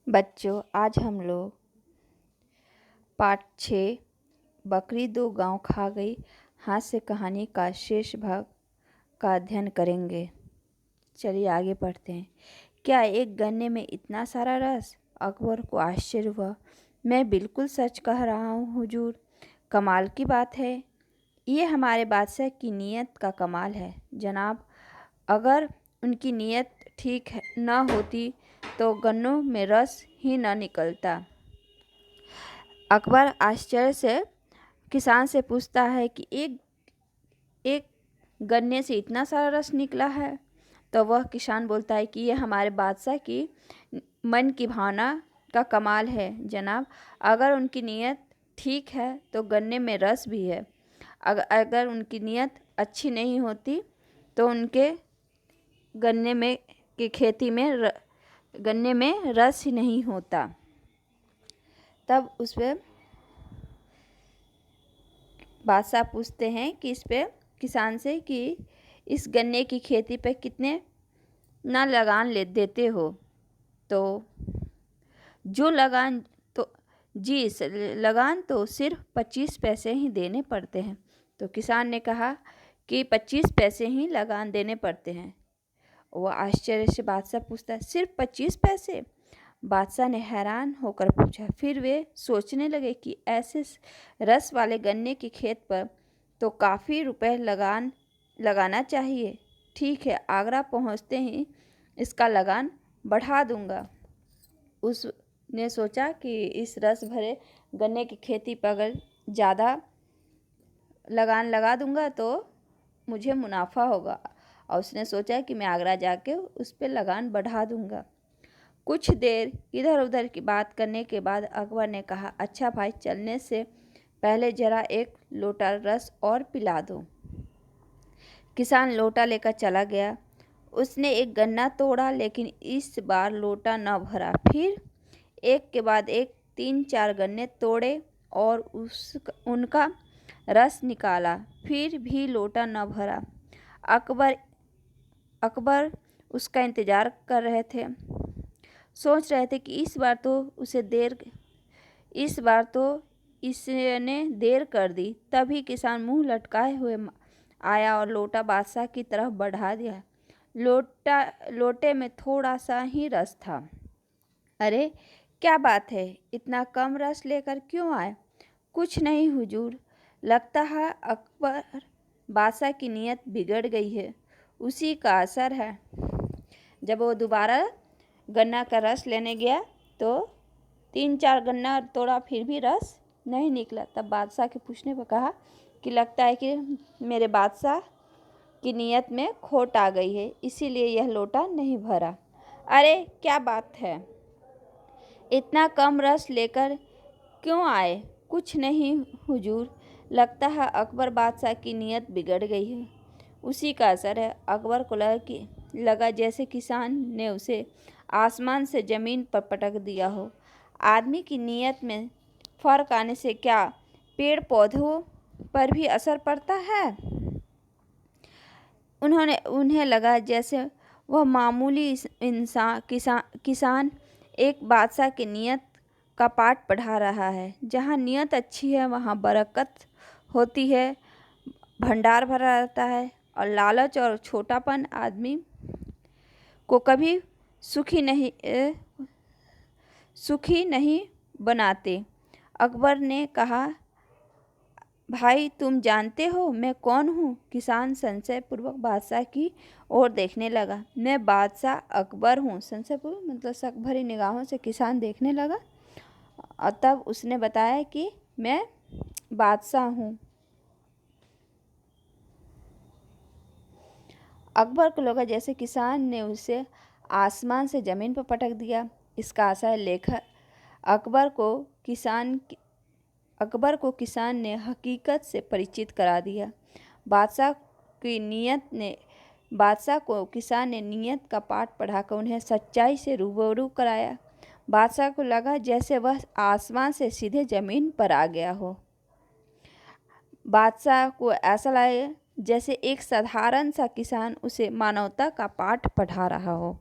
बच्चों, आज हम लोग पाठ 6 बकरी दो गांव खा गई हास्य कहानी का शेष भाग का अध्ययन करेंगे। चलिए आगे पढ़ते हैं। क्या एक गन्ने में इतना सारा रस? अकबर को आश्चर्य हुआ। मैं बिल्कुल सच कह रहा हूँ हुजूर, कमाल की बात है। ये हमारे बादशाह की नीयत का कमाल है जनाब। अगर उनकी नीयत ठीक न होती तो गन्नों में रस ही न निकलता। अकबर आश्चर्य से किसान से पूछता है कि एक गन्ने से इतना सारा रस निकला है। तो वह किसान बोलता है कि यह हमारे बादशाह की मन की भावना का कमाल है जनाब। अगर उनकी नीयत ठीक है तो गन्ने में रस भी है। अगर उनकी नीयत अच्छी नहीं होती तो उनके गन्ने में की खेती में गन्ने में रस ही नहीं होता। तब उस पर बादशाह पूछते हैं कि इस पे किसान से कि इस गन्ने की खेती पे कितने ना लगान ले देते हो। तो जो लगान तो जी लगान तो सिर्फ 25 पैसे ही देने पड़ते हैं। तो किसान ने कहा कि 25 पैसे ही लगान देने पड़ते हैं। वह आश्चर्य से बादशाह पूछता है, सिर्फ 25 पैसे? बादशाह ने हैरान होकर पूछा। फिर वे सोचने लगे कि ऐसे रस वाले गन्ने के खेत पर तो काफ़ी रुपए लगाना चाहिए। ठीक है, आगरा पहुंचते ही इसका लगान बढ़ा दूंगा। उसने सोचा कि इस रस भरे गन्ने की खेती पर अगर ज़्यादा लगान लगा दूंगा तो मुझे मुनाफा होगा। और उसने सोचा कि मैं आगरा जाके उस पर लगान बढ़ा दूंगा। कुछ देर इधर उधर की बात करने के बाद अकबर ने कहा, अच्छा भाई, चलने से पहले जरा एक लोटा रस और पिला दो। किसान लोटा लेकर चला गया। उसने एक गन्ना तोड़ा, लेकिन इस बार लोटा न भरा। फिर एक के बाद एक 3-4 गन्ने तोड़े और उनका रस निकाला, फिर भी लोटा न भरा। अकबर उसका इंतज़ार कर रहे थे। सोच रहे थे कि इस बार तो इसने देर कर दी। तभी किसान मुंह लटकाए हुए आया और लोटा बादशाह की तरफ बढ़ा दिया। लोटे में थोड़ा सा ही रस था। अरे क्या बात है, इतना कम रस लेकर क्यों आए? कुछ नहीं हुजूर, लगता है अकबर बादशाह की नीयत बिगड़ गई है, उसी का असर है। जब वो दोबारा गन्ना का रस लेने गया तो 3-4 गन्ना तोड़ा, फिर भी रस नहीं निकला। तब बादशाह के पूछने पर कहा कि लगता है कि मेरे बादशाह की नीयत में खोट आ गई है, इसीलिए यह लोटा नहीं भरा। अरे क्या बात है, इतना कम रस लेकर क्यों आए? कुछ नहीं हुजूर, लगता है अकबर बादशाह की नीयत बिगड़ गई है, उसी का असर है। अकबर को लगा जैसे किसान ने उसे आसमान से ज़मीन पर पटक दिया हो। आदमी की नीयत में फ़र्क आने से क्या पेड़ पौधों पर भी असर पड़ता है? उन्हें लगा जैसे वह मामूली किसान एक बादशाह की नीयत का पाठ पढ़ा रहा है। जहाँ नीयत अच्छी है वहाँ बरकत होती है, भंडार भरा रहता है, और लालच और छोटापन आदमी को कभी सुखी नहीं बनाते। अकबर ने कहा, भाई तुम जानते हो मैं कौन हूँ? किसान संशय पूर्वक बादशाह की ओर देखने लगा। मैं बादशाह अकबर हूँ। संशय पूर्वक मतलब शक भरी निगाहों से किसान देखने लगा और तब उसने बताया कि मैं बादशाह हूँ। अकबर को लगा जैसे किसान ने उसे आसमान से ज़मीन पर पटक दिया। इसका असर लेखक अकबर को किसान ने हकीकत से परिचित करा दिया। बादशाह को किसान ने नीयत का पाठ पढ़ाकर उन्हें सच्चाई से रूबरू कराया। बादशाह को लगा जैसे वह आसमान से सीधे ज़मीन पर आ गया हो। बादशाह को ऐसा लगा जैसे एक साधारण सा किसान उसे मानवता का पाठ पढ़ा रहा हो।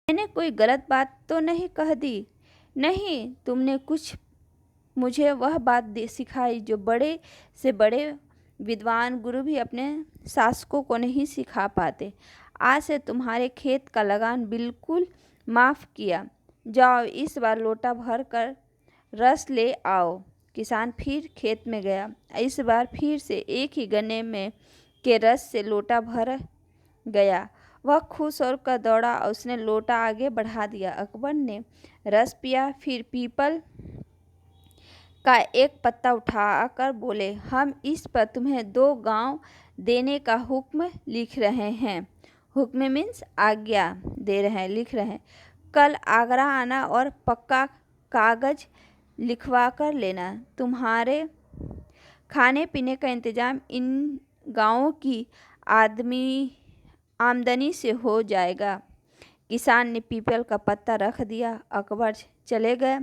मैंने कोई गलत बात तो नहीं कह दी? नहीं, तुमने कुछ मुझे वह बात सिखाई जो बड़े से बड़े विद्वान गुरु भी अपने शासकों को नहीं सिखा पाते। आज से तुम्हारे खेत का लगान बिल्कुल माफ़ किया। जाओ, इस बार लोटा भर कर रस ले आओ। किसान फिर खेत में गया। इस बार फिर से एक ही गन्ने में के रस से लोटा भर गया। वह खुश होकर दौड़ा और उसने लोटा आगे बढ़ा दिया। अकबर ने रस पिया, फिर पीपल का एक पत्ता उठाकर बोले, हम इस पर तुम्हें 2 गांव देने का हुक्म लिख रहे हैं। हुक्म मीन्स आज्ञा दे रहे हैं, लिख रहे हैं। कल आगरा आना और पक्का कागज लिखवा कर लेना। तुम्हारे खाने पीने का इंतजाम इन गांवों की आमदनी से हो जाएगा। किसान ने पीपल का पत्ता रख दिया। अकबर चले गए।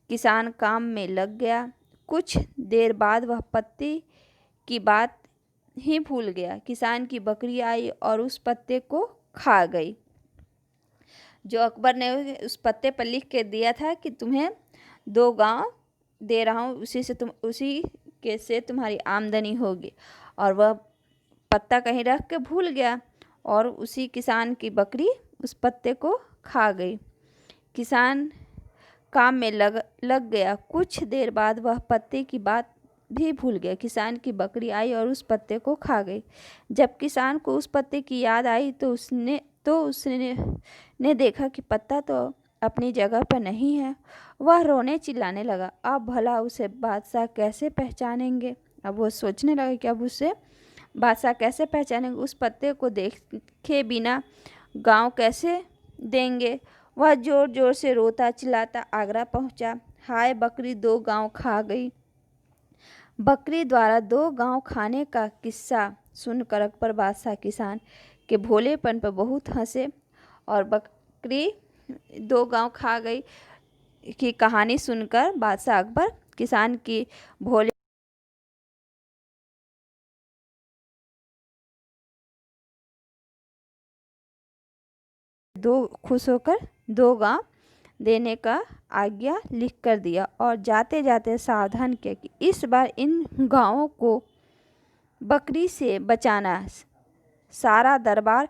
किसान काम में लग गया। कुछ देर बाद वह पत्ते की बात ही भूल गया। किसान की बकरी आई और उस पत्ते को खा गई। जो अकबर ने उस पत्ते पर लिख के दिया था कि तुम्हें 2 गांव दे रहा हूँ, उसी के से तुम्हारी आमदनी होगी, और वह पत्ता कहीं रख के भूल गया और उसी किसान की बकरी उस पत्ते को खा गई। किसान काम में लग गया। कुछ देर बाद वह पत्ते की बात भी भूल गया। किसान की बकरी आई और उस पत्ते को खा गई। जब किसान को उस पत्ते की याद आई तो उसने देखा कि पत्ता तो अपनी जगह पर नहीं है। वह रोने चिल्लाने लगा। अब भला उसे बादशाह कैसे पहचानेंगे? अब वो सोचने लगा कि अब उसे बादशाह कैसे पहचानेंगे, उस पत्ते को देखे बिना गांव कैसे देंगे। वह जोर जोर से रोता चिल्लाता आगरा पहुंचा। हाय, बकरी 2 गांव खा गई। बकरी द्वारा 2 गांव खाने का किस्सा सुनकर अकबर बादशाह किसान के भोलेपन पर बहुत हंसे, और बकरी 2 गांव खा गई की कहानी सुनकर बादशाह अकबर किसान की भोले खुश होकर 2 गांव देने का आज्ञा लिख कर दिया, और जाते जाते सावधान किया कि इस बार इन गांवों को बकरी से बचाना। सारा दरबार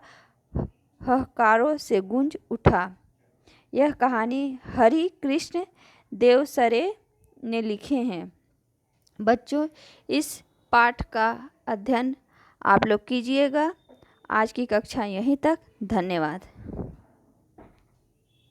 हकारों से गूंज उठा। यह कहानी हरि कृष्ण देवसरे ने लिखे हैं। बच्चों, इस पाठ का अध्ययन आप लोग कीजिएगा। आज की कक्षा यहीं तक। धन्यवाद।